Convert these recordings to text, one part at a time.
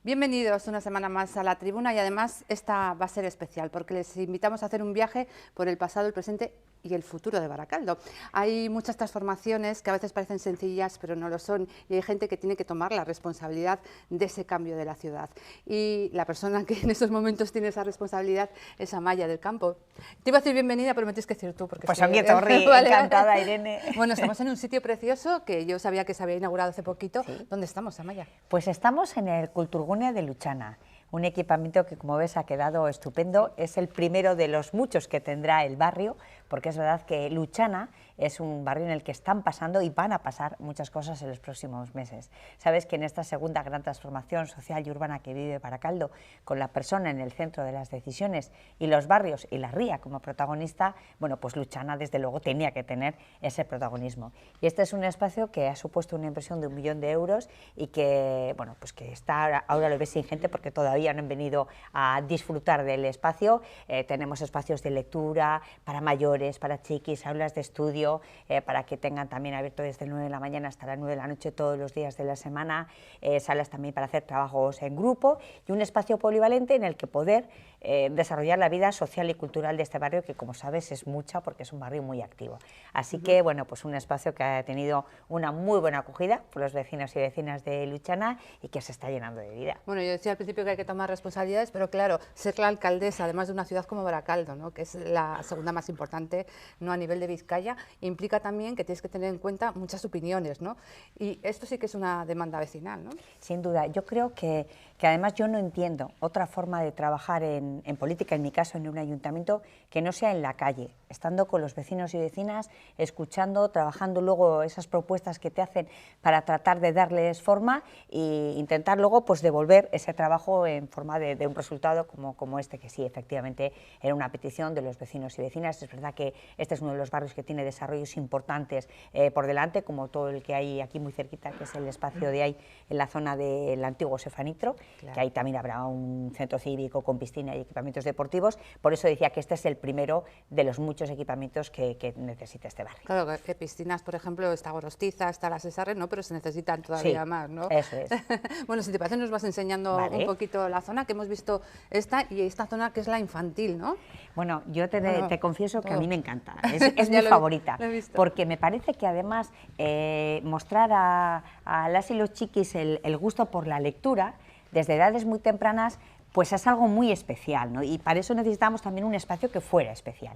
Bienvenidos una semana más a La Tribuna y además esta va a ser especial porque les invitamos a hacer un viaje por el pasado, el presente y el futuro de Baracaldo. Hay muchas transformaciones que a veces parecen sencillas pero no lo son y hay gente que tiene que tomar la responsabilidad de ese cambio de la ciudad y la persona que en estos momentos tiene esa responsabilidad es Amaya del Campo. Te iba a decir bienvenida pero me tienes que decir tú porque... Pues aquí Torri, vale. Encantada Irene. Bueno, estamos en un sitio precioso que yo sabía que se había inaugurado hace poquito. ¿Sí? ¿Dónde estamos, Amaya? Pues estamos en el Kulturgune de Luchana, un equipamiento que, como ves, ha quedado estupendo. Es el primero de los muchos que tendrá el barrio, porque es verdad que Luchana es un barrio en el que están pasando y van a pasar muchas cosas en los próximos meses. Sabes que en esta segunda gran transformación social y urbana que vive Baracaldo, con la persona en el centro de las decisiones y los barrios y la ría como protagonista, bueno, pues Luchana desde luego tenía que tener ese protagonismo. Y este es un espacio que ha supuesto una inversión de 1 millón de euros y que, bueno, pues que está, ahora lo ves sin gente porque todavía no han venido a disfrutar del espacio. Tenemos espacios de lectura para mayores, para chiquis, aulas de estudio, para que tengan también abierto desde 9 de la mañana hasta las 9 de la noche todos los días de la semana, salas también para hacer trabajos en grupo y un espacio polivalente en el que poder desarrollar la vida social y cultural de este barrio, que como sabes es mucha porque es un barrio muy activo. Así que, bueno, pues un espacio que ha tenido una muy buena acogida por los vecinos y vecinas de Luchana y que se está llenando de vida. Bueno, yo decía al principio que hay que tomar responsabilidades, pero claro, ser la alcaldesa, además de una ciudad como Baracaldo, ¿no?, que es la segunda más importante, no a nivel de Vizcaya, implica también que tienes que tener en cuenta muchas opiniones, ¿no? Y esto sí que es una demanda vecinal, ¿no? Sin duda, yo creo que además yo no entiendo otra forma de trabajar en política, en mi caso en un ayuntamiento, que no sea en la calle, estando con los vecinos y vecinas, escuchando, trabajando luego esas propuestas que te hacen para tratar de darles forma e intentar luego pues devolver ese trabajo en forma de un resultado como este, que sí, efectivamente era una petición de los vecinos y vecinas. Es verdad que este es uno de los barrios que tiene desarrollos importantes por delante, como todo el que hay aquí muy cerquita, que es el espacio de ahí en la zona del antiguo Sefanitro, claro, que ahí también habrá un centro cívico con piscina y equipamientos deportivos. Por eso decía que este es el primero de los muchos equipamientos que necesita este barrio. Claro, que piscinas, por ejemplo, está Gorostiza, está la Cesarre, ¿no?, pero se necesitan todavía más, ¿no? Eso es. Bueno, si te parece nos vas enseñando un poquito la zona, que hemos visto esta y esta zona que es la infantil, ¿no? Bueno, yo te confieso que a mí me encanta, es mi favorita, porque me parece que además mostrar a las y los chiquis el gusto por la lectura desde edades muy tempranas, pues es algo muy especial, ¿no? Y para eso necesitamos también un espacio que fuera especial.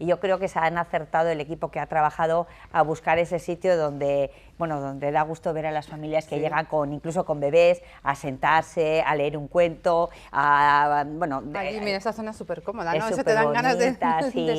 Y yo creo que se han acertado el equipo que ha trabajado a buscar ese sitio donde, bueno, donde da gusto ver a las familias que llegan incluso con bebés, a sentarse, a leer un cuento, bueno... Allí, mira, esa zona es súper cómoda, ¿no? Eso te dan ganas de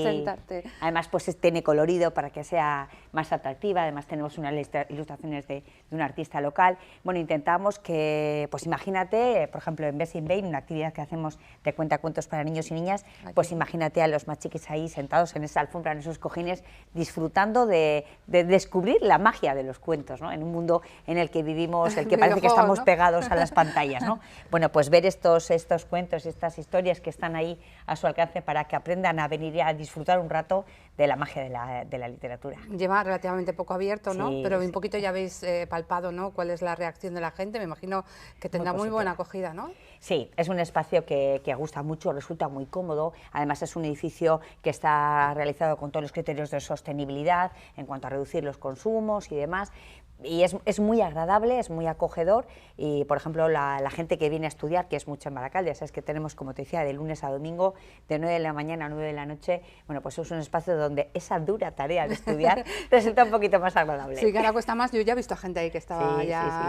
sentarte. Además, pues tiene colorido para que sea más atractiva, además tenemos unas ilustraciones de un artista local. Bueno, intentamos que, pues imagínate, por ejemplo, en Best in Vain, una actividad que hacemos de cuentacuentos para niños y niñas, pues imagínate a los más chiquis ahí sentados en esa alfombra, en esos cojines, disfrutando de descubrir la magia de los cuentos, ¿no? En un mundo en el que vivimos, el que parece que estamos, ¿no?, pegados a las pantallas, ¿no? Bueno, pues ver estos cuentos, estas historias que están ahí a su alcance para que aprendan a venir a disfrutar un rato de la magia de la literatura. Lleva relativamente poco abierto, ¿no? Sí, pero un poquito ya habéis palpado, ¿no?, cuál es la reacción de la gente. Me imagino que tendrá muy buena acogida, ¿no? Sí, es un espacio que gusta mucho, resulta muy cómodo, además es un edificio que está realizado con todos los criterios de sostenibilidad en cuanto a reducir los consumos y demás. Y es muy agradable, es muy acogedor y, por ejemplo, la gente que viene a estudiar, que es mucho en Baracaldo, sabes que tenemos, como te decía, de lunes a domingo, de 9 de la mañana a 9 de la noche, bueno, pues es un espacio donde esa dura tarea de estudiar resulta un poquito más agradable. Sí, que ahora cuesta más, yo ya he visto a gente ahí que estaba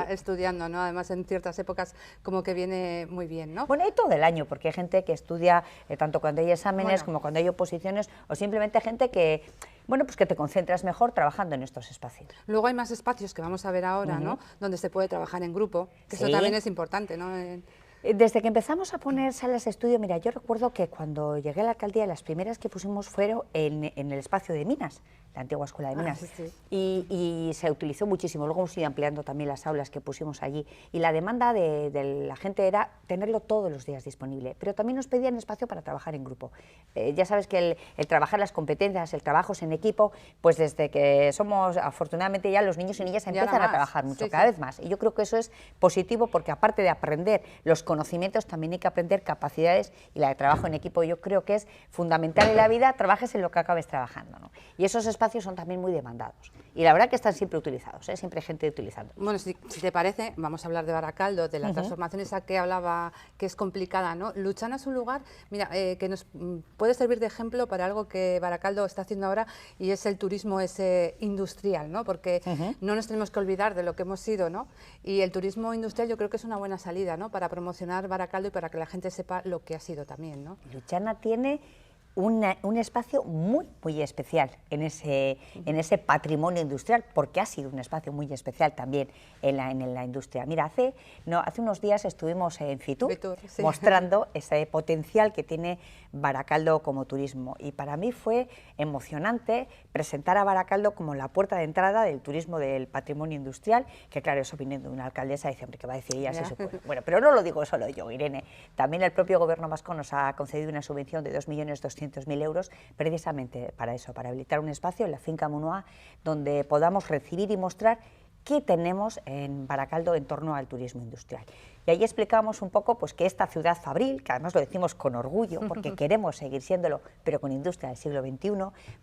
estudiando, ¿no? Además, en ciertas épocas como que viene muy bien, ¿no? Bueno, hay todo el año, porque hay gente que estudia tanto cuando hay exámenes como cuando hay oposiciones, o simplemente gente que... Bueno, pues que te concentras mejor trabajando en estos espacios. Luego hay más espacios que vamos a ver ahora, ¿no?, donde se puede trabajar en grupo, que eso también es importante, ¿no? Desde que empezamos a poner salas de estudio, mira, yo recuerdo que cuando llegué a la alcaldía, las primeras que pusimos fueron en el espacio de Minas, la antigua Escuela de Minas, sí. y se utilizó muchísimo. Luego hemos ido ampliando también las aulas que pusimos allí, y la demanda de la gente era tenerlo todos los días disponible, pero también nos pedían espacio para trabajar en grupo. Ya sabes que el trabajar las competencias, el trabajo en equipo, pues desde que somos, afortunadamente ya los niños y niñas empiezan a trabajar mucho, cada vez más, y yo creo que eso es positivo, porque aparte de aprender los conocimientos, también hay que aprender capacidades, y la de trabajo en equipo yo creo que es fundamental en la vida, trabajes en lo que acabes trabajando, ¿no? Y esos espacios son también muy demandados, y la verdad que están siempre utilizados, siempre hay gente utilizando. Bueno, si te parece, vamos a hablar de Baracaldo, de la transformación esa que hablaba, que es complicada, ¿no? Luchana es un lugar, mira, que nos puede servir de ejemplo para algo que Baracaldo está haciendo ahora, y es el turismo ese industrial, ¿no? Porque no nos tenemos que olvidar de lo que hemos sido, ¿no? Y el turismo industrial yo creo que es una buena salida, ¿no? Para promocionar Baracaldo y para que la gente sepa lo que ha sido también, ¿no? Luchana tiene un espacio muy especial en ese patrimonio industrial, porque ha sido un espacio muy especial también en la industria. Mira, hace unos días estuvimos en Fitur, sí, mostrando ese potencial que tiene Baracaldo como turismo, y para mí fue emocionante presentar a Baracaldo como la puerta de entrada del turismo del patrimonio industrial, que claro, eso viniendo de una alcaldesa, dice, hombre, ¿qué va a decir ella? Se puede. Bueno, pero no lo digo solo yo, Irene, también el propio Gobierno vasco nos ha concedido una subvención de 2.200.000 euros precisamente para eso, para habilitar un espacio en la finca Munoa donde podamos recibir y mostrar qué tenemos en Baracaldo en torno al turismo industrial. Y ahí explicamos un poco pues, que esta ciudad fabril, que además lo decimos con orgullo, porque queremos seguir siéndolo, pero con industria del siglo XXI,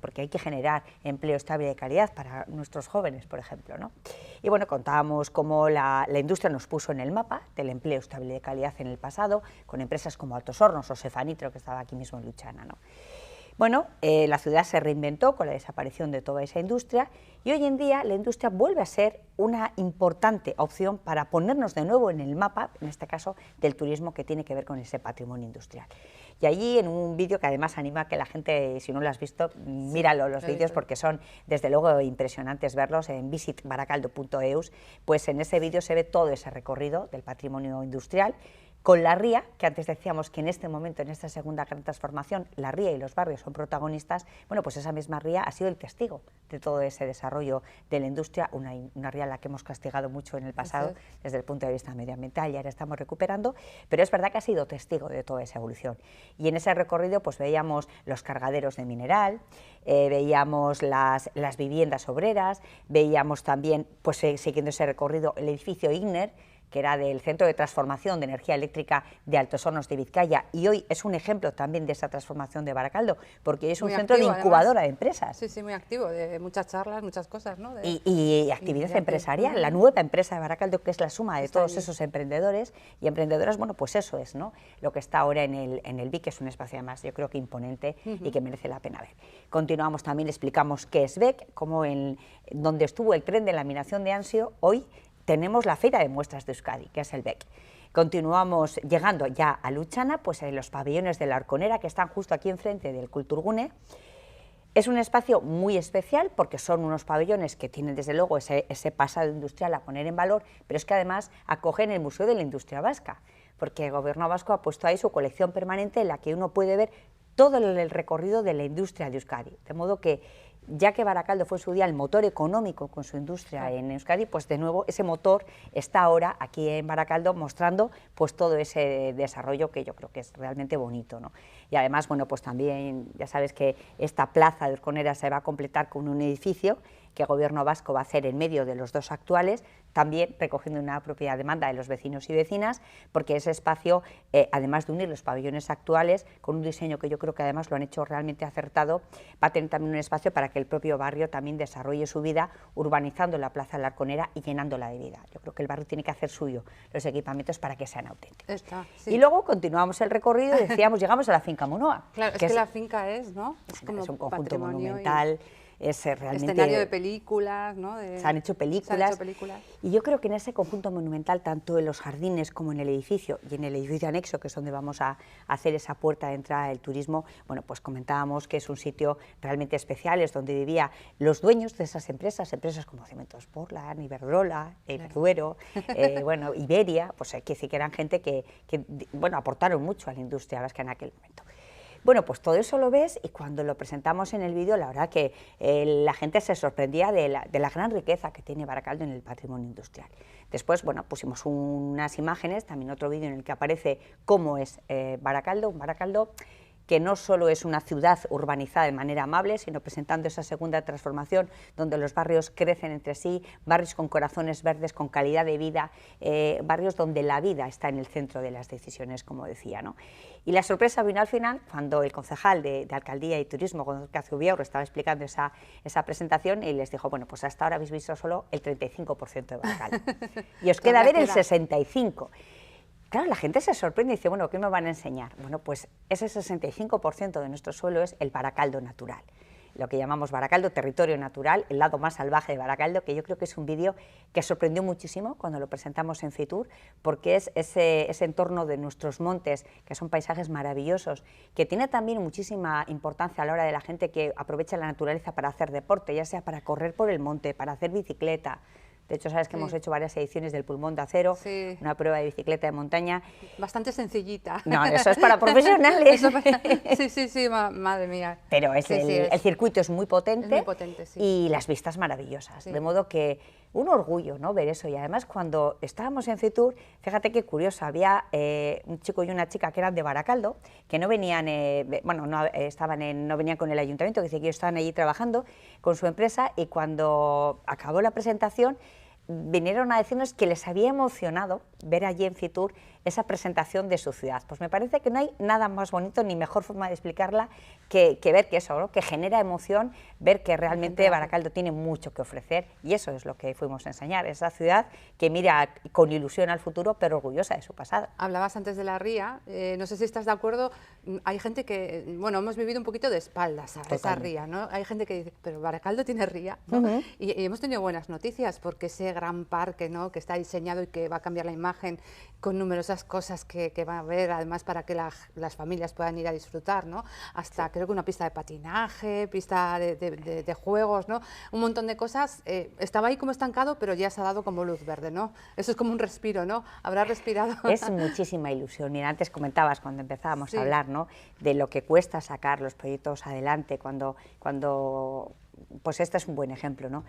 porque hay que generar empleo estable y de calidad para nuestros jóvenes, por ejemplo, ¿no? Y bueno, contábamos cómo la industria nos puso en el mapa del empleo estable y de calidad en el pasado, con empresas como Altos Hornos o Cefanitro, que estaba aquí mismo en Luchana, ¿no? Bueno, la ciudad se reinventó con la desaparición de toda esa industria, y hoy en día la industria vuelve a ser una importante opción para ponernos de nuevo en el mapa, en este caso del turismo, que tiene que ver con ese patrimonio industrial. Y allí, en un vídeo que además anima a que la gente, si no lo has visto, míralo los vídeos, porque son desde luego impresionantes verlos en visitbaracaldo.eus, pues en ese vídeo se ve todo ese recorrido del patrimonio industrial, con la ría, que antes decíamos que en este momento, en esta segunda gran transformación, la ría y los barrios son protagonistas. Bueno, pues esa misma ría ha sido el testigo de todo ese desarrollo de la industria, una ría a la que hemos castigado mucho en el pasado desde el punto de vista medioambiental, y ahora estamos recuperando, pero es verdad que ha sido testigo de toda esa evolución. Y en ese recorrido pues veíamos los cargaderos de mineral, veíamos las viviendas obreras, veíamos también, pues siguiendo ese recorrido, el edificio Igner, que era del Centro de Transformación de Energía Eléctrica de Altos Hornos de Vizcaya, y hoy es un ejemplo también de esa transformación de Baracaldo, porque es un centro de incubadora de empresas. Sí, muy activo, de muchas charlas, muchas cosas, ¿no? Y actividad empresarial, la nueva empresa de Baracaldo, que es la suma de todos esos emprendedores y emprendedoras. Bueno, pues eso es, ¿no?, lo que está ahora en el BIC, que es un espacio además, yo creo que imponente y que merece la pena ver. Continuamos también, explicamos qué es BEC, cómo donde estuvo el tren de laminación de Ansio, hoy tenemos la Feria de Muestras de Euskadi, que es el BEC. Continuamos llegando ya a Luchana, pues en los pabellones de la Arconera, que están justo aquí enfrente del Kulturgune. Es un espacio muy especial porque son unos pabellones que tienen desde luego ese pasado industrial a poner en valor, pero es que además acogen el Museo de la Industria Vasca, porque el Gobierno vasco ha puesto ahí su colección permanente en la que uno puede ver todo el recorrido de la industria de Euskadi, de modo que ya que Baracaldo fue en su día el motor económico con su industria en Euskadi, pues de nuevo ese motor está ahora aquí en Baracaldo mostrando pues todo ese desarrollo que yo creo que es realmente bonito, ¿no? Y además, bueno, pues también ya sabes que esta plaza de Arconera se va a completar con un edificio que el Gobierno vasco va a hacer en medio de los dos actuales, también recogiendo una propia demanda de los vecinos y vecinas, porque ese espacio, además de unir los pabellones actuales, con un diseño que yo creo que además lo han hecho realmente acertado, va a tener también un espacio para que el propio barrio también desarrolle su vida, urbanizando la Plaza de la Arconera y llenándola de vida. Yo creo que el barrio tiene que hacer suyo los equipamientos para que sean auténticos. Y luego continuamos el recorrido y decíamos, llegamos a la finca Munoa. Claro, es que la finca es, ¿no? Es un conjunto monumental, es realmente... Escenario de películas, ¿no? Se han hecho películas. Y yo creo que en ese conjunto monumental, tanto en los jardines como en el edificio, y en el edificio anexo, que es donde vamos a hacer esa puerta de entrada del turismo, bueno, pues comentábamos que es un sitio realmente especial, es donde vivían los dueños de esas empresas como Cementos Portland, Iberdrola, Duero, bueno, Iberia, pues hay que decir que eran gente que bueno, aportaron mucho a la industria vasca en aquel momento. Bueno, pues todo eso lo ves y cuando lo presentamos en el vídeo, la verdad que la gente se sorprendía de la gran riqueza que tiene Baracaldo en el patrimonio industrial. Después, bueno, pusimos unas imágenes, también otro vídeo en el que aparece cómo es Baracaldo, un Baracaldo que no solo es una ciudad urbanizada de manera amable, sino presentando esa segunda transformación donde los barrios crecen entre sí, barrios con corazones verdes, con calidad de vida, barrios donde la vida está en el centro de las decisiones, como decía, ¿no? Y la sorpresa vino al final cuando el concejal de Alcaldía y Turismo, Gonzalo Zubiaurro, estaba explicando esa presentación y les dijo, bueno, pues hasta ahora habéis visto solo el 35% de Baracaldo y os queda ver el 65%. Claro, la gente se sorprende y dice, bueno, ¿qué me van a enseñar? Bueno, pues ese 65% de nuestro suelo es el Baracaldo natural, lo que llamamos Baracaldo, territorio natural, el lado más salvaje de Baracaldo, que yo creo que es un vídeo que sorprendió muchísimo cuando lo presentamos en Fitur, porque es ese entorno de nuestros montes, que son paisajes maravillosos, que tiene también muchísima importancia a la hora de la gente que aprovecha la naturaleza para hacer deporte, ya sea para correr por el monte, para hacer bicicleta. De hecho, sabes que hemos hecho varias ediciones del Pulmón de Acero, una prueba de bicicleta de montaña. Bastante sencillita. No, eso es para profesionales. Sí, madre mía. Pero el circuito es muy potente, sí. Y las vistas maravillosas. Sí. De modo que un orgullo, ¿no?, ver eso. Y además cuando estábamos en Fitur, fíjate qué curioso, había un chico y una chica que eran de Baracaldo, que no venían, no venían con el ayuntamiento, que dice que ellos estaban allí trabajando con su empresa, y cuando acabó la presentación vinieron a decirnos que les había emocionado ver allí en Fitur esa presentación de su ciudad. Pues me parece que no hay nada más bonito ni mejor forma de explicarla que ver que eso, ¿no?, que genera emoción, ver que realmente Baracaldo tiene mucho que ofrecer, y eso es lo que fuimos a enseñar, esa ciudad que mira con ilusión al futuro, pero orgullosa de su pasado. Hablabas antes de la ría, no sé si estás de acuerdo, hay gente que, bueno, hemos vivido un poquito de espaldas a esa ría, ¿no? Hay gente que dice, pero Baracaldo tiene ría, ¿no? Y hemos tenido buenas noticias, porque ese gran parque, ¿no?, que está diseñado y que va a cambiar la imagen con numerosas cosas que va a haber, además para que las familias puedan ir a disfrutar, ¿no? Hasta creo que una pista de patinaje, pista de juegos, ¿no? Un montón de cosas. Estaba ahí como estancado, pero ya se ha dado como luz verde, ¿no? Eso es como un respiro, ¿no? Habrá respirado. Es muchísima ilusión. Mira, antes comentabas cuando empezábamos a hablar, ¿no?, de lo que cuesta sacar los proyectos adelante cuando pues este es un buen ejemplo, ¿no?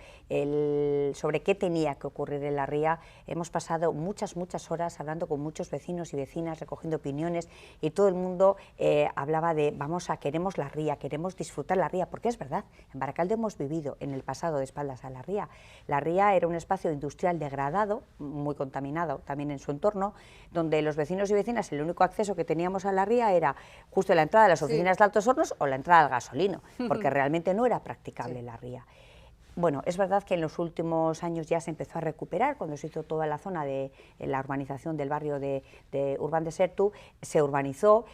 Sobre qué tenía que ocurrir en la ría. Hemos pasado muchas horas hablando con muchos vecinos y vecinas, recogiendo opiniones, y todo el mundo hablaba de queremos la ría, queremos disfrutar la ría, porque es verdad, en Baracaldo hemos vivido en el pasado de espaldas a la ría. La ría era un espacio industrial degradado, muy contaminado también en su entorno, donde los vecinos y vecinas el único acceso que teníamos a la ría era justo la entrada de las oficinas de Altos Hornos o la entrada al gasolino, porque realmente no era practicable la ría. Bueno, es verdad que en los últimos años ya se empezó a recuperar, cuando se hizo toda la zona de la urbanización del barrio de Urban de Sertu, se urbanizó,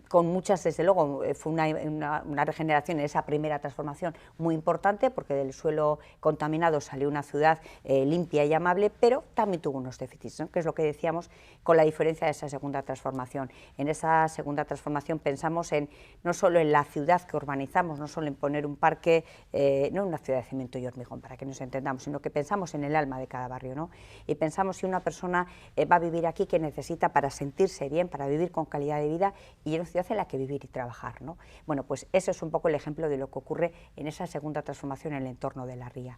con muchas, desde luego, fue una regeneración en esa primera transformación muy importante, porque del suelo contaminado salió una ciudad limpia y amable, pero también tuvo unos déficits, ¿no?, que es lo que decíamos con la diferencia de esa segunda transformación. En esa segunda transformación pensamos no solo en la ciudad que urbanizamos, no solo en poner un parque, no en una ciudad de cemento y hormigón, para que nos entendamos, sino que pensamos en el alma de cada barrio, ¿no? Y pensamos si una persona va a vivir aquí, que necesita para sentirse bien, para vivir con calidad de vida, y en una ciudad en la que vivir y trabajar, ¿no? Bueno, pues eso es un poco el ejemplo de lo que ocurre en esa segunda transformación en el entorno de la ría.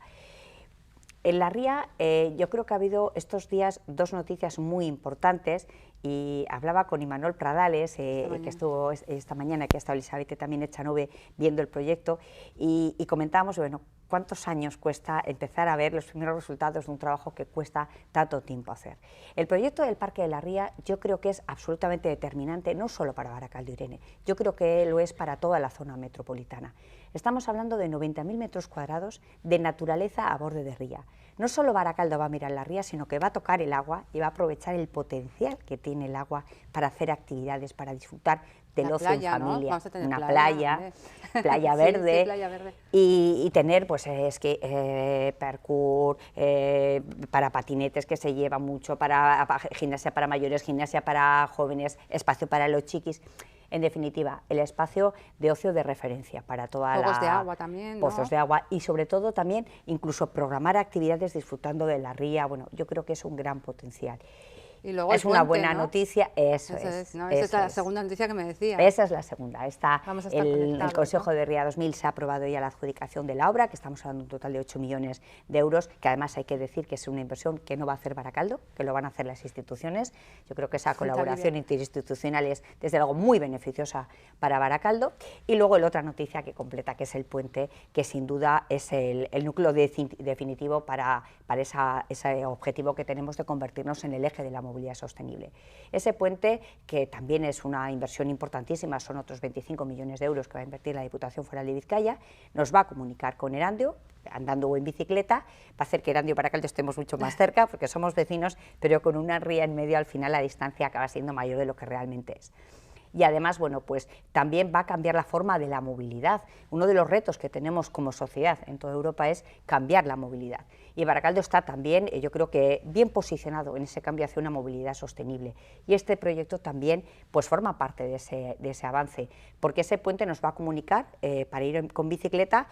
En la ría yo creo que ha habido estos días dos noticias muy importantes, y hablaba con Imanol Pradales, que estuvo esta mañana, que ha estado Elizabeth también Echanove viendo el proyecto, y comentábamos, bueno, cuántos años cuesta empezar a ver los primeros resultados de un trabajo que cuesta tanto tiempo hacer. El proyecto del Parque de la Ría yo creo que es absolutamente determinante, no solo para Baracaldo, Irene, yo creo que lo es para toda la zona metropolitana. Estamos hablando de 90.000 metros cuadrados de naturaleza a borde de ría. No solo Baracaldo va a mirar la ría, sino que va a tocar el agua y va a aprovechar el potencial que tiene el agua para hacer actividades, para disfrutar del ocio en familia, una playa. playa Sí, verde, sí, playa verde. y tener pues parkour, para patinetes que se lleva mucho, para gimnasia para mayores, gimnasia para jóvenes, espacio para los chiquis. En definitiva, el espacio de ocio de referencia para toda Juegos de agua también, ¿no? pozos de agua, y sobre todo también incluso programar actividades disfrutando de la ría. Bueno, yo creo que es un gran potencial. Y luego Es el una puente, buena ¿no? noticia, eso Eso es. ¿no? Esa es la segunda noticia que me decías. Esa es la segunda. Vamos a estar El conectados, Consejo ¿no? de Ría 2000 se ha aprobado ya la adjudicación de la obra, que estamos hablando de un total de 8 millones de euros, que además hay que decir que es una inversión que no va a hacer Baracaldo, que lo van a hacer las instituciones. Yo creo que esa colaboración interinstitucional es, desde luego, muy beneficiosa para Baracaldo. Y luego la otra noticia que completa, que es el puente, que sin duda es el núcleo definitivo para ese objetivo que tenemos de convertirnos en el eje de la movilidad sostenible. Ese puente, que también es una inversión importantísima, son otros 25 millones de euros que va a invertir la Diputación Foral de Vizcaya, nos va a comunicar con Erandio, andando o en bicicleta, va a hacer que Erandio y Baracaldo estemos mucho más cerca, porque somos vecinos, pero con una ría en medio, al final la distancia acaba siendo mayor de lo que realmente es. Y además, bueno, pues también va a cambiar la forma de la movilidad. Uno de los retos que tenemos como sociedad en toda Europa es cambiar la movilidad. Y Baracaldo está también, yo creo que bien posicionado en ese cambio hacia una movilidad sostenible. Y este proyecto también pues forma parte de ese avance, porque ese puente nos va a comunicar para ir con bicicleta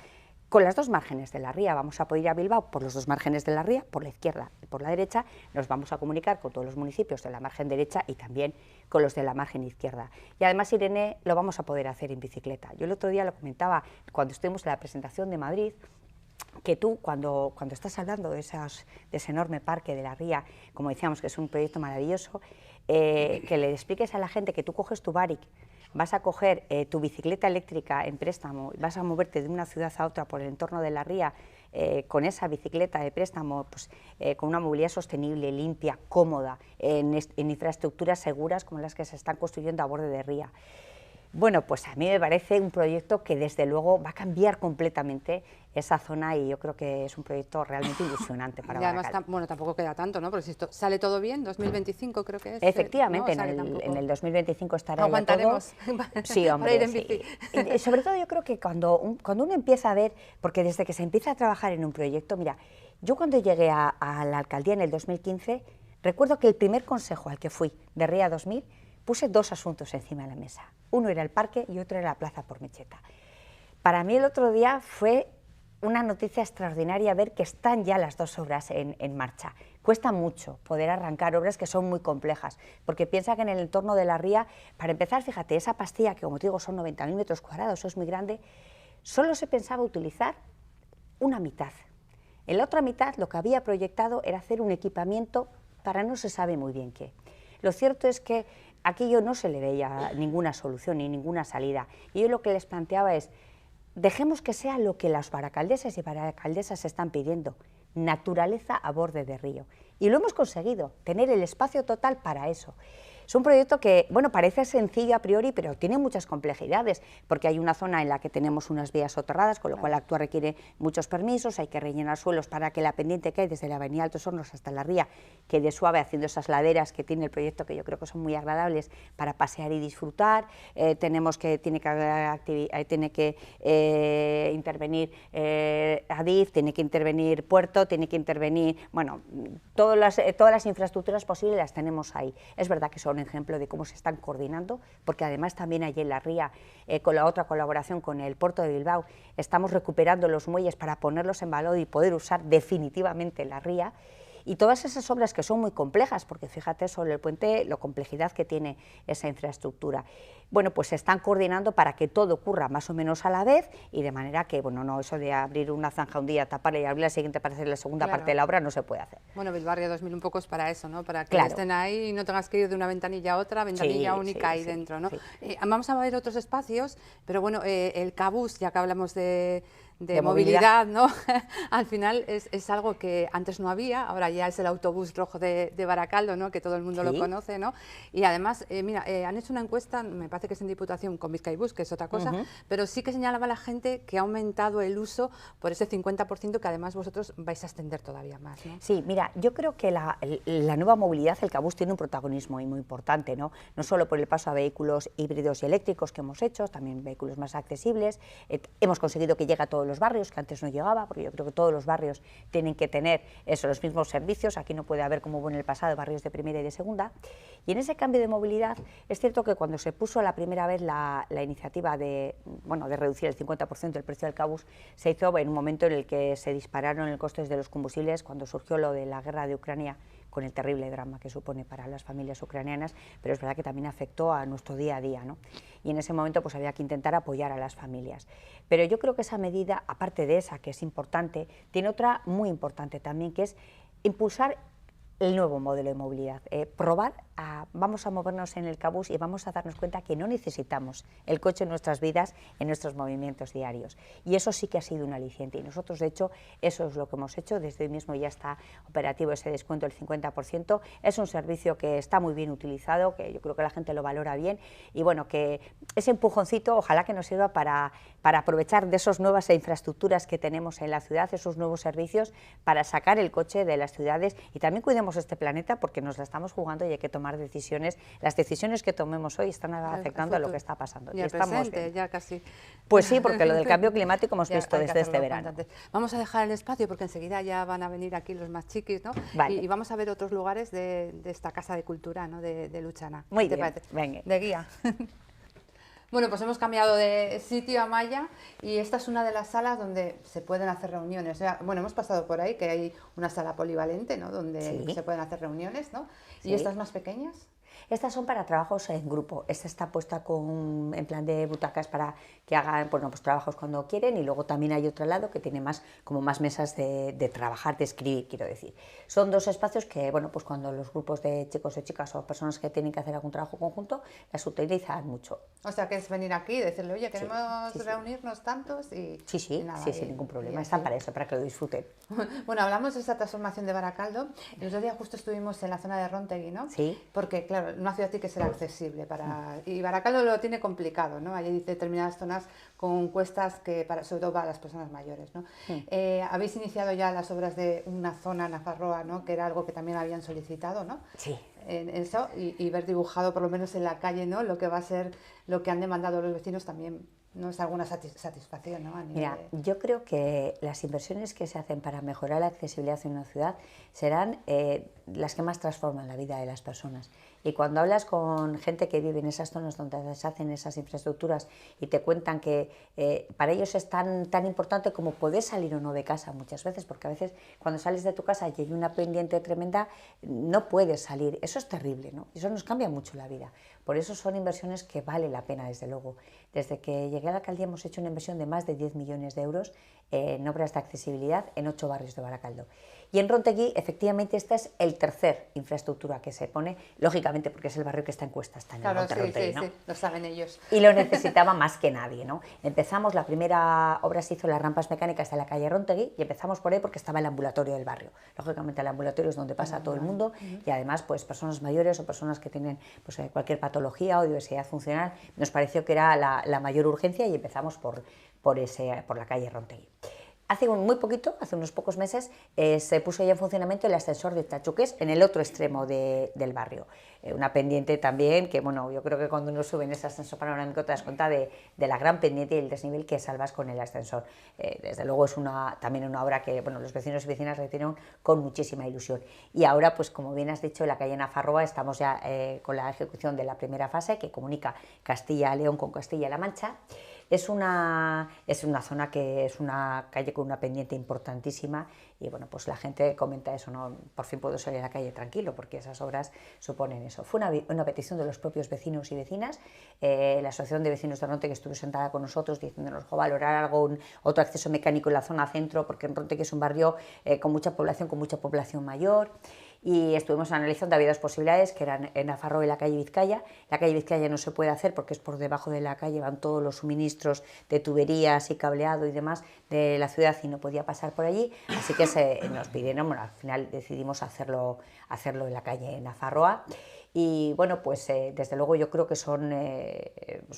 con las dos márgenes de la ría. Vamos a poder ir a Bilbao por los dos márgenes de la ría, por la izquierda y por la derecha. Nos vamos a comunicar con todos los municipios de la margen derecha y también con los de la margen izquierda. Y además, Irene, lo vamos a poder hacer en bicicleta. Yo el otro día lo comentaba cuando estuvimos en la presentación de Madrid, que tú, cuando estás hablando de ese enorme parque de la ría, como decíamos, que es un proyecto maravilloso, que le expliques a la gente que tú coges tu Baric, vas a coger tu bicicleta eléctrica en préstamo, vas a moverte de una ciudad a otra por el entorno de la ría, con esa bicicleta de préstamo, pues, con una movilidad sostenible, limpia, cómoda, en infraestructuras seguras como las que se están construyendo a borde de ría. Bueno, pues a mí me parece un proyecto que desde luego va a cambiar completamente esa zona, y yo creo que es un proyecto realmente ilusionante para Baracaldo. Y además, bueno, tampoco queda tanto, ¿no? Porque si esto sale todo bien, 2025 creo que es. Efectivamente, ¿no? O sea, en el 2025 estará aguantaremos ya todo. Sí, hombre, para ir en bici. Y sobre todo yo creo que cuando uno empieza a ver, porque desde que se empieza a trabajar en un proyecto, mira, yo cuando llegué a la alcaldía en el 2015, recuerdo que el primer consejo al que fui de Ría 2000, puse dos asuntos encima de la mesa. Uno era el parque y otro era la plaza por Mecheta. Para mí el otro día fue una noticia extraordinaria ver que están ya las dos obras en marcha. Cuesta mucho poder arrancar obras que son muy complejas, porque piensa que en el entorno de la ría, para empezar, fíjate, esa pastilla, que como te digo son 90.000 metros cuadrados, eso es muy grande, solo se pensaba utilizar una mitad. En la otra mitad lo que había proyectado era hacer un equipamiento para no se sabe muy bien qué. Lo cierto es que aquello no se le veía ninguna solución ni ninguna salida, y yo lo que les planteaba es: dejemos que sea lo que las baracaldeses y baracaldesas están pidiendo, naturaleza a borde de río. Y lo hemos conseguido, tener el espacio total para eso. Es un proyecto que, bueno, parece sencillo a priori, pero tiene muchas complejidades, porque hay una zona en la que tenemos unas vías soterradas, con lo cual actuar requiere muchos permisos, hay que rellenar suelos para que la pendiente que hay desde la avenida Altos Hornos hasta la ría quede suave, haciendo esas laderas que tiene el proyecto, que yo creo que son muy agradables para pasear y disfrutar. Tiene que intervenir Adif, tiene que intervenir Puerto, tiene que intervenir, bueno, todas las infraestructuras posibles las tenemos ahí. Es verdad que son un ejemplo de cómo se están coordinando, porque además también allí en la ría, con la otra colaboración con el Puerto de Bilbao, estamos recuperando los muelles para ponerlos en valor y poder usar definitivamente la ría. Y todas esas obras que son muy complejas, porque fíjate sobre el puente la complejidad que tiene esa infraestructura. Bueno, pues se están coordinando para que todo ocurra más o menos a la vez, y de manera que, bueno, no, eso de abrir una zanja un día, taparla y abrir la siguiente para hacer la segunda parte de la obra no se puede hacer. Bueno, Bilbarria 2000 un poco es para eso, ¿no? Para que estén ahí y no tengas que ir de una ventanilla a otra, ventanilla única ahí dentro, ¿no? Vamos a ver otros espacios, pero bueno, el Cabús, ya que hablamos de de movilidad, ¿no? Al final es algo que antes no había, ahora ya es el autobús rojo de Baracaldo, ¿no? Que todo el mundo lo conoce, ¿no? Y además, mira, han hecho una encuesta, me parece que es en Diputación con Bizkaibus, que es otra cosa, pero sí que señalaba la gente que ha aumentado el uso por ese 50% que además vosotros vais a extender todavía más, ¿no? Sí, mira, yo creo que la nueva movilidad, el Cabús, tiene un protagonismo muy importante, ¿no? No solo por el paso a vehículos híbridos y eléctricos que hemos hecho, también vehículos más accesibles. Hemos conseguido que llegue a todos los barrios, que antes no llegaba, porque yo creo que todos los barrios tienen que tener los mismos servicios. Aquí no puede haber, como hubo en el pasado, barrios de primera y de segunda. Y en ese cambio de movilidad, es cierto que cuando se puso la primera vez la iniciativa de reducir el 50% el precio del Cabús, se hizo en un momento en el que se dispararon los costes de los combustibles, cuando surgió lo de la guerra de Ucrania, con el terrible drama que supone para las familias ucranianas, pero es verdad que también afectó a nuestro día a día, ¿no? Y en ese momento pues había que intentar apoyar a las familias. Pero yo creo que esa medida, aparte de esa, que es importante, tiene otra muy importante también, que es impulsar el nuevo modelo de movilidad, vamos a movernos en el Cabús y vamos a darnos cuenta que no necesitamos el coche en nuestras vidas, en nuestros movimientos diarios. Y eso sí que ha sido un aliciente. Y nosotros, de hecho, eso es lo que hemos hecho. Desde hoy mismo ya está operativo ese descuento del 50%. Es un servicio que está muy bien utilizado, que yo creo que la gente lo valora bien. Y bueno, que ese empujoncito ojalá que nos sirva para aprovechar de esas nuevas infraestructuras que tenemos en la ciudad, esos nuevos servicios, para sacar el coche de las ciudades. Y también cuidemos este planeta, porque nos la estamos jugando y hay que tomar decisiones. Las decisiones que tomemos hoy están afectando a lo que está pasando. Y estamos presente, ya casi. Pues sí, porque lo del cambio climático hemos visto desde este verano. Vamos a dejar el espacio porque enseguida ya van a venir aquí los más chiquis, ¿no? Vale. Y vamos a ver otros lugares de esta casa de cultura, ¿no? de Luchana. Muy bien, venga. De guía. Bueno, pues hemos cambiado de sitio a Maya y esta es una de las salas donde se pueden hacer reuniones. Bueno, hemos pasado por ahí, que hay una sala polivalente, ¿no? Donde se pueden hacer reuniones, ¿no? Sí. ¿Y estas más pequeñas? Estas son para trabajos en grupo. Esta está puesta en plan de butacas para que hagan pues trabajos cuando quieren, y luego también hay otro lado que tiene más mesas de trabajar, de escribir, quiero decir. Son dos espacios que, bueno, pues cuando los grupos de chicos o chicas o personas que tienen que hacer algún trabajo conjunto las utilizan mucho. O sea, que es venir aquí y decirle, oye, queremos reunirnos tantos y... Sí, nada, sin ningún problema. Están para eso, para que lo disfruten. Bueno, hablamos de esta transformación de Baracaldo. El otro día justo estuvimos en la zona de Rontegui, ¿no? Sí. Porque, claro, una ciudad tiene que ser accesible y Baracaldo lo tiene complicado, ¿no? Hay determinadas zonas con cuestas que sobre todo para las personas mayores, ¿no? Habéis iniciado ya las obras de una zona Nafarroa, ¿no? Que era algo que también habían solicitado, ¿no? Sí. En eso y ver dibujado por lo menos en la calle, ¿no? Lo que va a ser lo que han demandado los vecinos también. No es alguna satisfacción, ¿no? Mira, yo creo que las inversiones que se hacen para mejorar la accesibilidad en una ciudad serán las que más transforman la vida de las personas. Y cuando hablas con gente que vive en esas zonas donde se hacen esas infraestructuras y te cuentan que para ellos es tan importante como poder salir o no de casa muchas veces, porque a veces cuando sales de tu casa y hay una pendiente tremenda, no puedes salir. Eso es terrible, ¿no? Eso nos cambia mucho la vida. Por eso son inversiones que vale la pena, desde luego. Desde que llegué a la alcaldía hemos hecho una inversión de más de 10 millones de euros en obras de accesibilidad en 8 barrios de Baracaldo. Y en Rontegui, efectivamente, esta es el tercer infraestructura que se pone, lógicamente porque es el barrio que está en cuesta, está en el Monte Rontegui, ¿no? Sí, lo saben ellos. Y lo necesitaba más que nadie, ¿no? Empezamos, la primera obra se hizo en las rampas mecánicas de la calle Rontegui y empezamos por ahí porque estaba el ambulatorio del barrio. Lógicamente el ambulatorio es donde pasa todo el mundo y además pues personas mayores o personas que tienen pues, cualquier patología o diversidad funcional, nos pareció que era la mayor urgencia y empezamos por la calle Rontegui. Hace muy poquito, hace unos pocos meses, se puso ya en funcionamiento el ascensor de Tachuques en el otro extremo del barrio. Una pendiente también que, bueno, yo creo que cuando uno sube en ese ascensor panorámico te das cuenta de la gran pendiente y el desnivel que salvas con el ascensor. Desde luego es también una obra que, bueno, los vecinos y vecinas recibieron con muchísima ilusión. Y ahora, pues como bien has dicho, en la calle Nafarroa estamos ya con la ejecución de la primera fase que comunica Castilla-León con Castilla-La Mancha. Es una zona que es una calle con una pendiente importantísima y bueno, pues la gente comenta eso, ¿no? Por fin puedo salir a la calle tranquilo porque esas obras suponen eso. Fue una petición de los propios vecinos y vecinas, la Asociación de Vecinos de Rontegui estuvo sentada con nosotros diciéndonos valorar otro acceso mecánico en la zona centro porque en Rontegui es un barrio con mucha población mayor. y estuvimos analizando, había dos posibilidades, que eran en Nafarroa y la calle Vizcaya. La calle Vizcaya no se puede hacer porque es por debajo de la calle, van todos los suministros de tuberías y cableado y demás de la ciudad y no podía pasar por allí, así que nos pidieron, bueno, al final decidimos hacerlo en la calle Nafarroa. Y bueno, pues desde luego yo creo que es una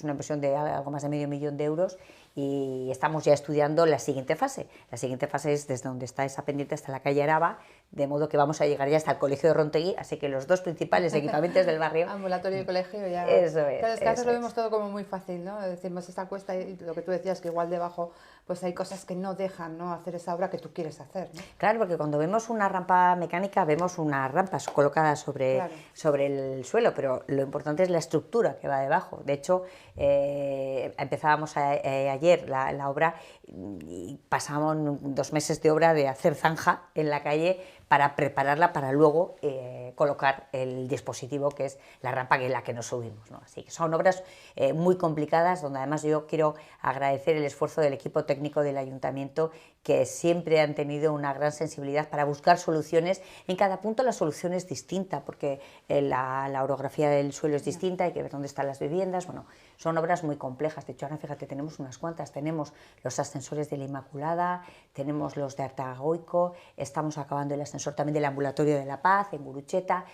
inversión de algo más de medio millón de euros y estamos ya estudiando la siguiente fase. La siguiente fase es desde donde está esa pendiente hasta la calle Araba, de modo que vamos a llegar ya hasta el Colegio de Rontegui, así que los dos principales equipamientos del barrio... Ambulatorio y colegio ya... Eso es. Claro, es que a veces lo vemos todo como muy fácil, ¿no? Decimos esta cuesta y lo que tú decías, que igual debajo pues hay cosas que no dejan, ¿no?, hacer esa obra que tú quieres hacer, ¿no? Claro, porque cuando vemos una rampa mecánica vemos unas rampas colocadas sobre el suelo, pero lo importante es la estructura que va debajo. De hecho, empezábamos ayer la obra y pasamos 2 meses de obra de hacer zanja en la calle para prepararla para luego colocar el dispositivo que es la rampa en la que nos subimos, ¿no? Así que son obras muy complicadas, donde además yo quiero agradecer el esfuerzo del equipo técnico del ayuntamiento, que siempre han tenido una gran sensibilidad para buscar soluciones. En cada punto la solución es distinta, porque la orografía del suelo es distinta, hay que ver dónde están las viviendas. Bueno, son obras muy complejas. De hecho, ahora fíjate, tenemos unas cuantas. Tenemos los ascensores de la Inmaculada, tenemos los de Artagoico, estamos acabando el ascensor también del Ambulatorio de la Paz, en Gurucheta.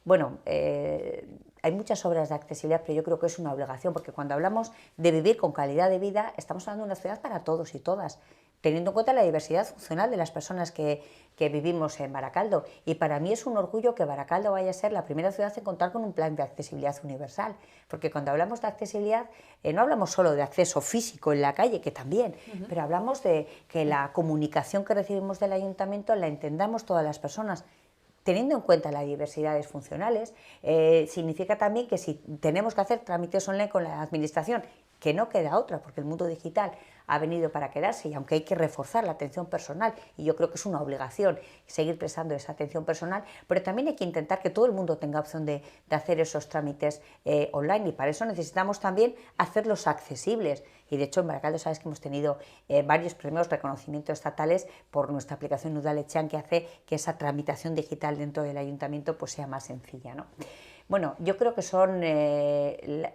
Bueno, hay muchas obras de accesibilidad, pero yo creo que es una obligación, porque cuando hablamos de vivir con calidad de vida, estamos hablando de una ciudad para todos y todas, teniendo en cuenta la diversidad funcional de las personas que vivimos en Baracaldo. Y para mí es un orgullo que Baracaldo vaya a ser la primera ciudad en contar con un plan de accesibilidad universal, porque cuando hablamos de accesibilidad no hablamos solo de acceso físico en la calle, que también, pero hablamos de que la comunicación que recibimos del ayuntamiento la entendamos todas las personas, teniendo en cuenta las diversidades funcionales. Significa también que si tenemos que hacer trámites online con la administración, que no queda otra, porque el mundo digital ha venido para quedarse, y aunque hay que reforzar la atención personal, y yo creo que es una obligación seguir prestando esa atención personal, pero también hay que intentar que todo el mundo tenga opción de hacer esos trámites online, y para eso necesitamos también hacerlos accesibles. Y de hecho en Baracaldo sabes que hemos tenido varios premios, reconocimientos estatales por nuestra aplicación Udaletxean, que hace que esa tramitación digital dentro del ayuntamiento pues sea más sencilla, ¿no? Bueno, yo creo que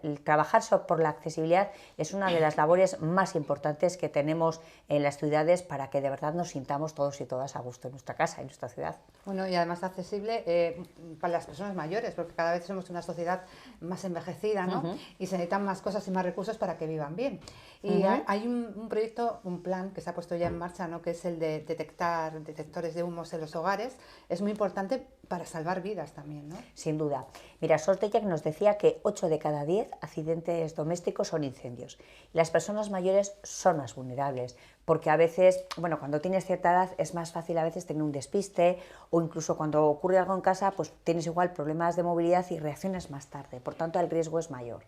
el trabajar por la accesibilidad es una de las labores más importantes que tenemos en las ciudades para que de verdad nos sintamos todos y todas a gusto en nuestra casa, en nuestra ciudad. Bueno, y además accesible para las personas mayores, porque cada vez somos una sociedad más envejecida, ¿no? Y se necesitan más cosas y más recursos para que vivan bien. Y hay un proyecto, un plan que se ha puesto ya en marcha, ¿no?, que es el de detectar detectores de humos en los hogares. Es muy importante para salvar vidas también, ¿no? Sin duda. Mira, Sorteyek nos decía que 8 de cada 10 accidentes domésticos son incendios. Y las personas mayores son más vulnerables, porque a veces, bueno, cuando tienes cierta edad es más fácil a veces tener un despiste, o incluso cuando ocurre algo en casa, pues tienes igual problemas de movilidad y reaccionas más tarde, por tanto el riesgo es mayor.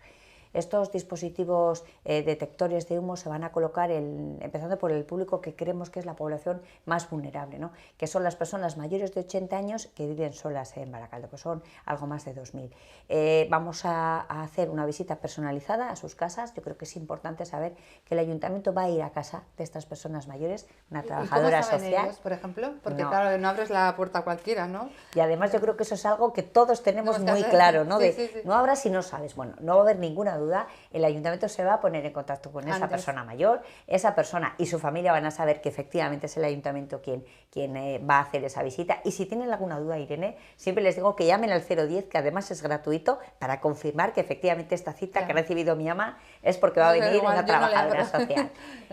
Estos dispositivos detectores de humo se van a colocar empezando por el público que creemos que es la población más vulnerable, ¿no?, que son las personas mayores de 80 años que viven solas en Baracaldo, que son algo más de 2.000. Vamos a hacer una visita personalizada a sus casas. Yo creo que es importante saber que el ayuntamiento va a ir a casa de estas personas mayores, una trabajadora social. ¿Y cómo saben ellos, por ejemplo? Porque no. Claro, no abres la puerta a cualquiera, ¿no? Y además yo creo que eso es algo que todos tenemos muy claro, ¿no? Sí. No abras si no sabes. Bueno, no va a haber ninguna duda. El ayuntamiento se va a poner en contacto con esa persona mayor, esa persona y su familia van a saber que efectivamente es el ayuntamiento quien va a hacer esa visita. Y si tienen alguna duda, Irene, siempre les digo que llamen al 010, que además es gratuito, para confirmar que efectivamente esta cita que ha recibido mi ama es porque va a venir una trabajadora social.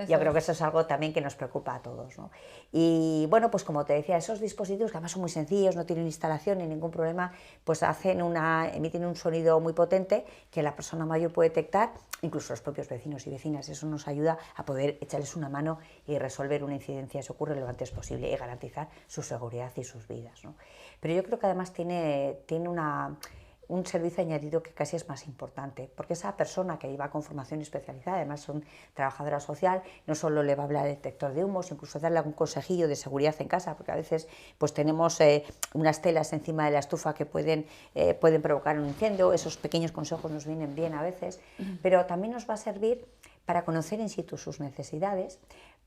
Yo creo que eso es algo también que nos preocupa a todos, ¿no? Y bueno, pues como te decía, esos dispositivos que además son muy sencillos, no tienen instalación ni ningún problema, pues emiten un sonido muy potente que la persona mayor puede detectar, incluso los propios vecinos y vecinas. Eso nos ayuda a poder echarles una mano y resolver una incidencia si ocurre lo antes posible y garantizar su seguridad y sus vidas, ¿no? Pero yo creo que además tiene un servicio añadido que casi es más importante, porque esa persona que iba con formación especializada, además son trabajadora social, no solo le va a hablar del detector de humos, incluso darle algún consejillo de seguridad en casa, porque a veces pues tenemos unas telas encima de la estufa que pueden provocar un incendio. Esos pequeños consejos nos vienen bien a veces, pero también nos va a servir para conocer in situ sus necesidades,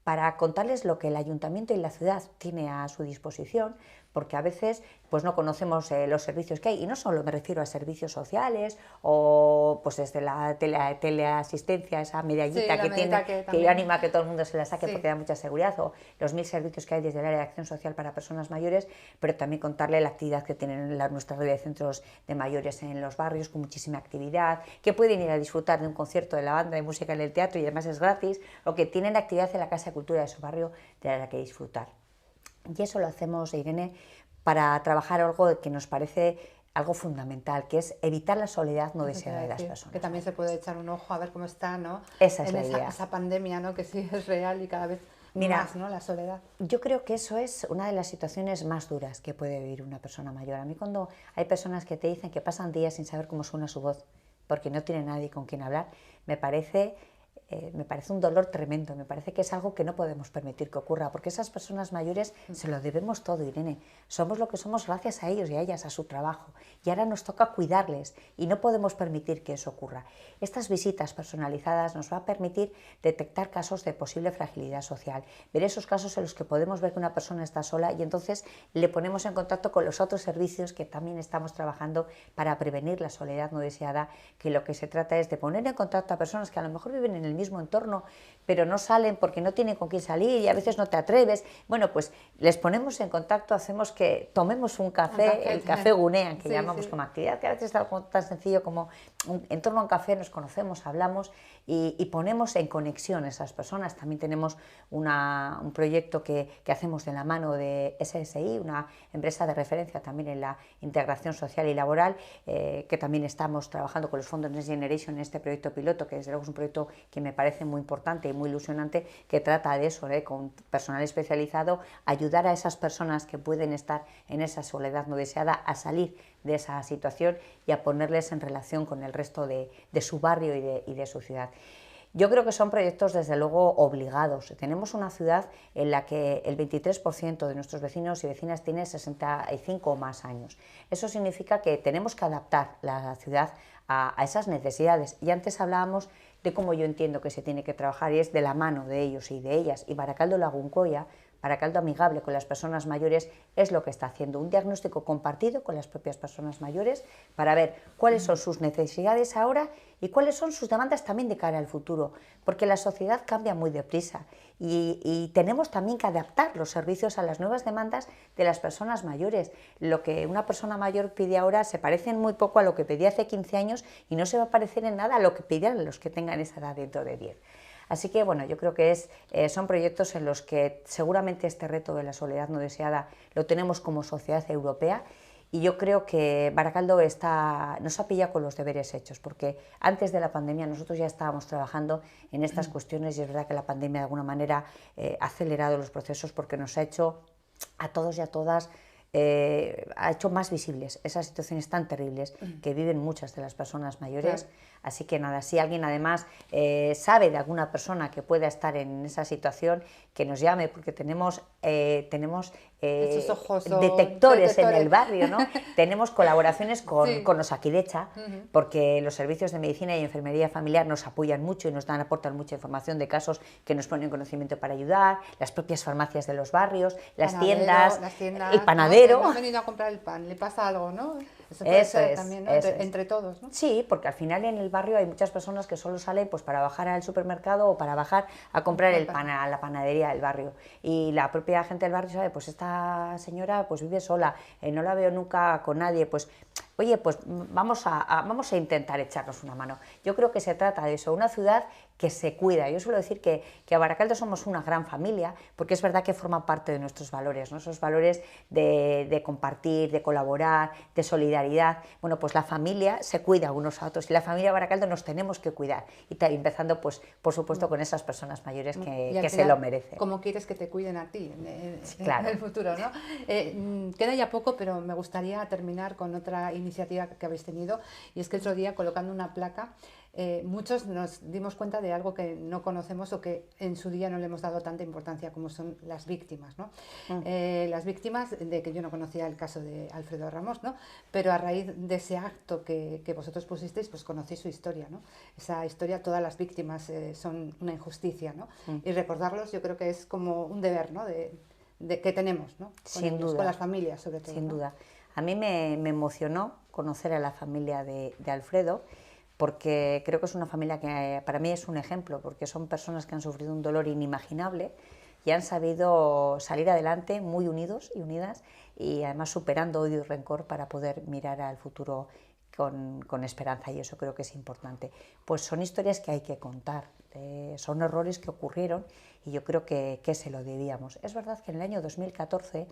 para contarles lo que el ayuntamiento y la ciudad tiene a su disposición, porque a veces pues no conocemos los servicios que hay, y no solo me refiero a servicios sociales o pues desde la teleasistencia, esa medallita que tiene, que anima a que todo el mundo se la saque porque da mucha seguridad, o los 1000 servicios que hay desde el área de acción social para personas mayores, pero también contarle la actividad que tienen nuestra red de centros de mayores en los barrios, con muchísima actividad, que pueden ir a disfrutar de un concierto de la banda de música en el teatro y además es gratis, o que tienen actividad en la Casa de Cultura de su barrio de la que disfrutar. Y eso lo hacemos, Irene, para trabajar algo que nos parece algo fundamental, que es evitar la soledad no deseada de las personas. Que también se puede echar un ojo a ver cómo está, ¿no? Esa es la idea. Esa pandemia, ¿no? Que sí es real y cada vez más, ¿no? La soledad. Yo creo que eso es una de las situaciones más duras que puede vivir una persona mayor. A mí cuando hay personas que te dicen que pasan días sin saber cómo suena su voz, porque no tiene nadie con quien hablar, me parece un dolor tremendo, me parece que es algo que no podemos permitir que ocurra, porque esas personas mayores se lo debemos todo, Irene. Somos lo que somos gracias a ellos y a ellas, a su trabajo, y ahora nos toca cuidarles y no podemos permitir que eso ocurra. Estas visitas personalizadas nos va a permitir detectar casos de posible fragilidad social, ver esos casos en los que podemos ver que una persona está sola y entonces le ponemos en contacto con los otros servicios que también estamos trabajando para prevenir la soledad no deseada, que lo que se trata es de poner en contacto a personas que a lo mejor viven en el mismo entorno, pero no salen porque no tienen con quién salir y a veces no te atreves. Bueno, pues les ponemos en contacto, hacemos que tomemos un café, el café Gunean, que llamamos como actividad, que a veces es algo tan sencillo como en torno a un café nos conocemos, hablamos y ponemos en conexión a esas personas. También tenemos un proyecto que hacemos de la mano de SSI, una empresa de referencia también en la integración social y laboral, que también estamos trabajando con los fondos Next Generation en este proyecto piloto, que desde luego es un proyecto que me parece muy importante y muy ilusionante, que trata de eso, con personal especializado, ayudar a esas personas que pueden estar en esa soledad no deseada a salir de esa situación y a ponerles en relación con el resto de su barrio y de su ciudad. Yo creo que son proyectos desde luego obligados. Tenemos una ciudad en la que el 23% de nuestros vecinos y vecinas tiene 65 o más años. Eso significa que tenemos que adaptar la ciudad a esas necesidades. Y antes hablábamos de cómo yo entiendo que se tiene que trabajar y es de la mano de ellos y de ellas. Y Baracaldo Lagunkoia, Baracaldo Amigable con las personas mayores, es lo que está haciendo, un diagnóstico compartido con las propias personas mayores para ver cuáles son sus necesidades ahora y cuáles son sus demandas también de cara al futuro, porque la sociedad cambia muy deprisa y tenemos también que adaptar los servicios a las nuevas demandas de las personas mayores. Lo que una persona mayor pide ahora se parece muy poco a lo que pedía hace 15 años y no se va a parecer en nada a lo que pedirán los que tengan esa edad dentro de 10. Así que bueno, yo creo que son proyectos en los que seguramente este reto de la soledad no deseada lo tenemos como sociedad europea y yo creo que Baracaldo nos ha pillado con los deberes hechos, porque antes de la pandemia nosotros ya estábamos trabajando en estas cuestiones y es verdad que la pandemia de alguna manera ha acelerado los procesos porque nos ha hecho a todos y a todas ha hecho más visibles esas situaciones tan terribles que viven muchas de las personas mayores. Claro. Así que nada, si alguien además sabe de alguna persona que pueda estar en esa situación, que nos llame, porque tenemos detectores en el barrio, ¿no? Tenemos colaboraciones con Osakidecha, porque los servicios de medicina y enfermería familiar nos apoyan mucho y aportan mucha información de casos que nos ponen en conocimiento para ayudar, las propias farmacias de los barrios, las tiendas, el panadero. No han venido a comprar el pan, le pasa algo, ¿no? Eso puede ser también, ¿no? Entre todos, ¿no? Sí, porque al final en el barrio hay muchas personas que solo salen pues para bajar al supermercado o para bajar a comprar el pan a la panadería del barrio. Y la propia gente del barrio sabe, pues esta señora pues vive sola, no la veo nunca con nadie, pues oye, pues vamos a intentar echarnos una mano. Yo creo que se trata de eso, una ciudad que se cuida. Yo suelo decir que a Baracaldo somos una gran familia, porque es verdad que forma parte de nuestros valores, ¿no? Esos valores de compartir, de colaborar, de solidaridad. Bueno, pues la familia se cuida unos a otros y la familia de Baracaldo nos tenemos que cuidar. Y empezando, pues, por supuesto, con esas personas mayores que se lo merecen. ¿Cómo quieres que te cuiden a ti claro. en el futuro, ¿no? Queda ya poco, pero me gustaría terminar con otra iniciativa que habéis tenido, y es que el otro día, colocando una placa, muchos nos dimos cuenta de algo que no conocemos o que en su día no le hemos dado tanta importancia, como son las víctimas, ¿no? Las víctimas, de que yo no conocía el caso de Alfredo Ramos, ¿no? Pero a raíz de ese acto que vosotros pusisteis, pues conocí su historia, ¿no? Esa historia, todas las víctimas son una injusticia, ¿no? Y recordarlos yo creo que es como un deber, ¿no? que tenemos, ¿no? Sin duda. Con las familias, sobre todo. Sin ¿no? duda. A mí me emocionó conocer a la familia de Alfredo, porque creo que es una familia que para mí es un ejemplo, porque son personas que han sufrido un dolor inimaginable y han sabido salir adelante muy unidos y unidas, y además superando odio y rencor para poder mirar al futuro con esperanza, y eso creo que es importante. Pues son historias que hay que contar, son errores que ocurrieron y yo creo que se lo debíamos. Es verdad que en el año 2014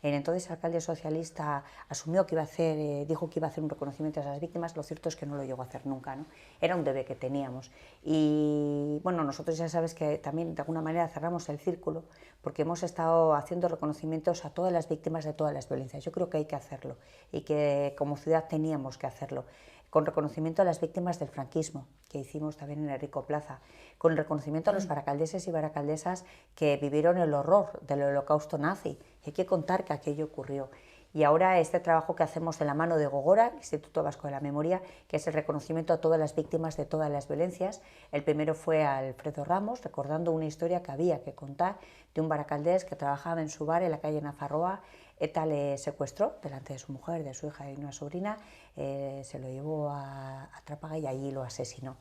el entonces alcalde socialista asumió que iba a hacer, dijo que iba a hacer un reconocimiento a esas víctimas. Lo cierto es que no lo llegó a hacer nunca, ¿no? Era un deber que teníamos. Y bueno, nosotros ya sabes que también de alguna manera cerramos el círculo, porque hemos estado haciendo reconocimientos a todas las víctimas de todas las violencias. Yo creo que hay que hacerlo y que como ciudad teníamos que hacerlo. Con reconocimiento a las víctimas del franquismo, que hicimos también en Enrico Plaza, con el reconocimiento a los baracaldeses y baracaldesas que vivieron el horror del holocausto nazi. Hay que contar que aquello ocurrió. Y ahora este trabajo que hacemos de la mano de Gogora, Instituto Vasco de la Memoria, que es el reconocimiento a todas las víctimas de todas las violencias. El primero fue a Alfredo Ramos, recordando una historia que había que contar de un baracaldés que trabajaba en su bar en la calle Nafarroa. ETA le secuestró delante de su mujer, de su hija y una sobrina, se lo llevó a Trápaga y allí lo asesinó.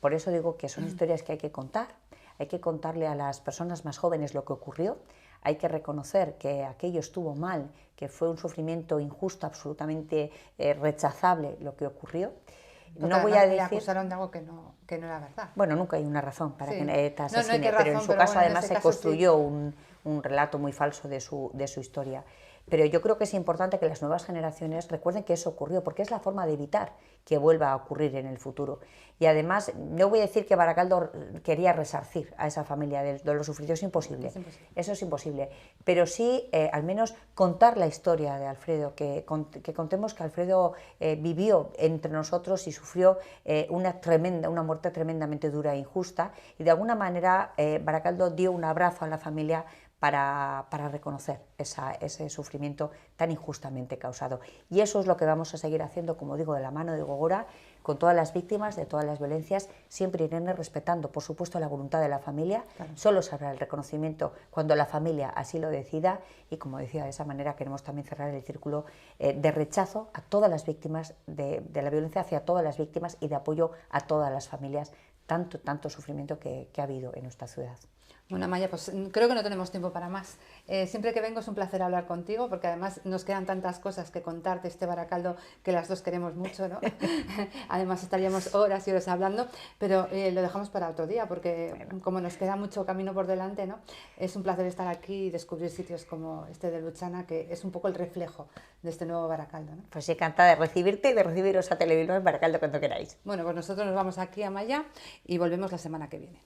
Por eso digo que son historias que hay que contarle a las personas más jóvenes lo que ocurrió, hay que reconocer que aquello estuvo mal, que fue un sufrimiento injusto, absolutamente rechazable lo que ocurrió. Porque no voy a decir... le acusaron de algo que no era verdad. Bueno, nunca hay una razón para sí. que ETA asesine, no hay razón, pero en su caso bueno, además se construyó sí. un relato muy falso de su historia. Pero yo creo que es importante que las nuevas generaciones recuerden que eso ocurrió, porque es la forma de evitar que vuelva a ocurrir en el futuro. Y además, no voy a decir que Baracaldo quería resarcir a esa familia de lo sufrido, es imposible. Eso es imposible. Pero sí, al menos, contar la historia de Alfredo, que contemos que Alfredo vivió entre nosotros y sufrió una muerte tremendamente dura e injusta, y de alguna manera Baracaldo dio un abrazo a la familia para reconocer ese sufrimiento tan injustamente causado. Y eso es lo que vamos a seguir haciendo, como digo, de la mano de Gogora, con todas las víctimas de todas las violencias, siempre Irene, respetando, por supuesto, la voluntad de la familia. Claro. Solo se habrá el reconocimiento cuando la familia así lo decida, y como decía, de esa manera queremos también cerrar el círculo de rechazo a todas las víctimas, de la violencia hacia todas las víctimas, y de apoyo a todas las familias, tanto sufrimiento que ha habido en nuestra ciudad. Bueno, Amaya, pues creo que no tenemos tiempo para más. Siempre que vengo es un placer hablar contigo, porque además nos quedan tantas cosas que contar de este Baracaldo que las dos queremos mucho, ¿no? Además estaríamos horas y horas hablando, pero lo dejamos para otro día, porque bueno, como nos queda mucho camino por delante, ¿no? Es un placer estar aquí y descubrir sitios como este de Luchana, que es un poco el reflejo de este nuevo Baracaldo, ¿no? Pues encantada de recibirte y de recibiros a Telebilbao en Baracaldo cuando queráis. Bueno, pues nosotros nos vamos aquí, Amaya, y volvemos la semana que viene.